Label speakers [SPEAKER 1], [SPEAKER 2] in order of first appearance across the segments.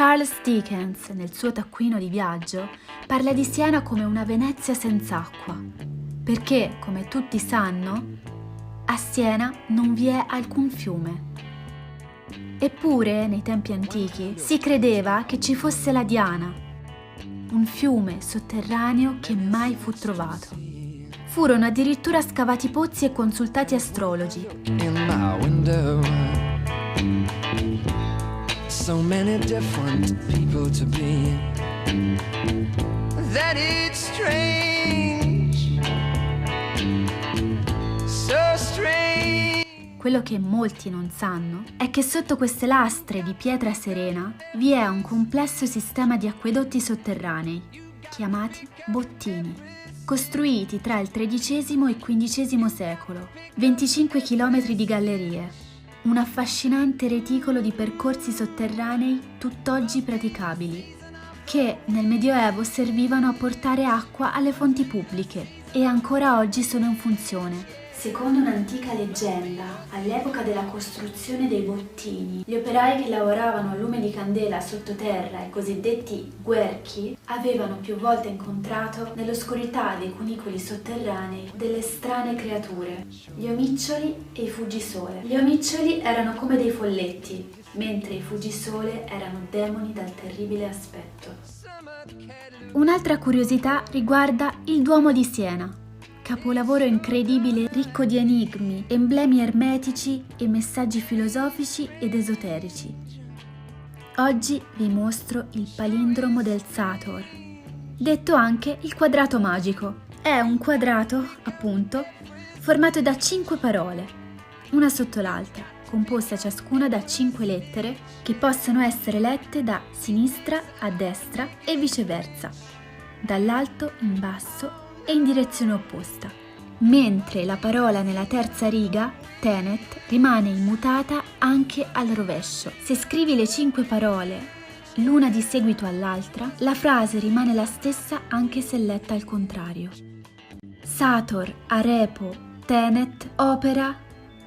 [SPEAKER 1] Charles Dickens, nel suo taccuino di viaggio, parla di Siena come una Venezia senza acqua, perché, come tutti sanno, a Siena non vi è alcun fiume. Eppure, nei tempi antichi, si credeva che ci fosse la Diana, un fiume sotterraneo che mai fu trovato. Furono addirittura scavati pozzi e consultati astrologi. So many different people to be that it's strange, so strange. Quello che molti non sanno è che sotto queste lastre di pietra serena vi è un complesso sistema di acquedotti sotterranei, chiamati bottini, costruiti tra il XIII e il XV secolo, 25 km di gallerie, un affascinante reticolo di percorsi sotterranei tutt'oggi praticabili, che nel Medioevo servivano a portare acqua alle fonti pubbliche e ancora oggi sono in funzione. Secondo un'antica leggenda, all'epoca della costruzione dei bottini, gli operai che lavoravano a lume di candela sottoterra, i cosiddetti guerchi, avevano più volte incontrato nell'oscurità dei cunicoli sotterranei delle strane creature, gli omiccioli e i fuggisole. Gli omiccioli erano come dei folletti, mentre i fuggisole erano demoni dal terribile aspetto. Un'altra curiosità riguarda il Duomo di Siena, capolavoro incredibile ricco di enigmi, emblemi ermetici e messaggi filosofici ed esoterici. Oggi vi mostro il palindromo del Sator, detto anche il quadrato magico. È un quadrato, appunto, formato da 5 parole, una sotto l'altra, composta ciascuna da 5 lettere che possono essere lette da sinistra a destra e viceversa, dall'alto in basso e in direzione opposta, mentre la parola nella terza riga, tenet, rimane immutata anche al rovescio. Se scrivi le 5 parole l'una di seguito all'altra, la frase rimane la stessa anche se letta al contrario. Sator, arepo, tenet, opera,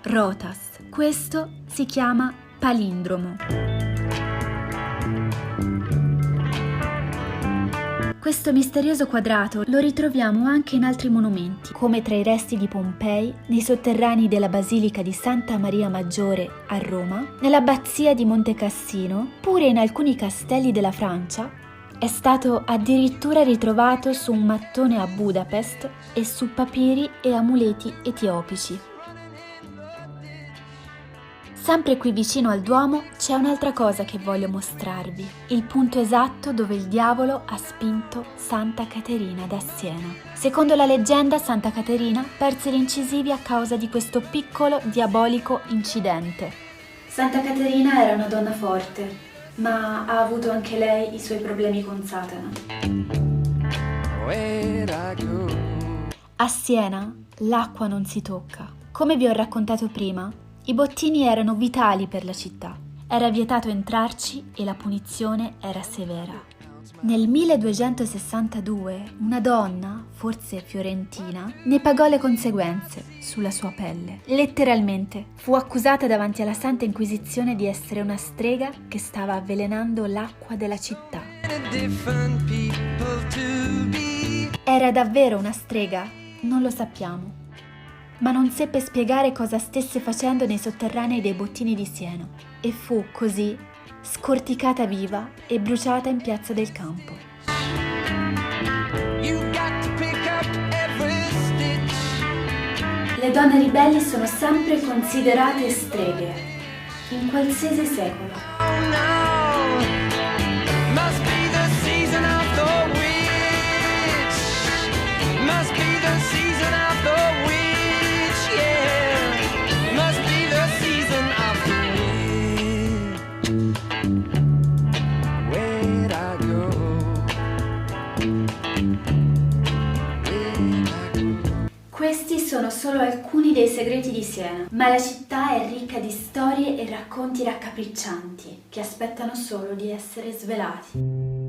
[SPEAKER 1] rotas. Questo si chiama palindromo. Questo misterioso quadrato lo ritroviamo anche in altri monumenti, come tra i resti di Pompei, nei sotterranei della Basilica di Santa Maria Maggiore a Roma, nell'abbazia di Monte Cassino, pure in alcuni castelli della Francia. È stato addirittura ritrovato su un mattone a Budapest e su papiri e amuleti etiopici. Sempre qui vicino al Duomo c'è un'altra cosa che voglio mostrarvi, il punto esatto dove il diavolo ha spinto Santa Caterina da Siena. Secondo la leggenda, Santa Caterina perse gli incisivi a causa di questo piccolo diabolico incidente. Santa Caterina era una donna forte, ma ha avuto anche lei i suoi problemi con Satana. A Siena l'acqua non si tocca. Come vi ho raccontato prima, i bottini erano vitali per la città. Era vietato entrarci e la punizione era severa. Nel 1262 una donna, forse fiorentina, ne pagò le conseguenze sulla sua pelle. Letteralmente fu accusata davanti alla Santa Inquisizione di essere una strega che stava avvelenando l'acqua della città. Era davvero una strega? Non lo sappiamo. Ma non seppe spiegare cosa stesse facendo nei sotterranei dei bottini di Siena e fu così scorticata viva e bruciata in Piazza del Campo. Le donne ribelli sono sempre considerate streghe, in qualsiasi secolo. Questi sono solo alcuni dei segreti di Siena, ma la città è ricca di storie e racconti raccapriccianti che aspettano solo di essere svelati.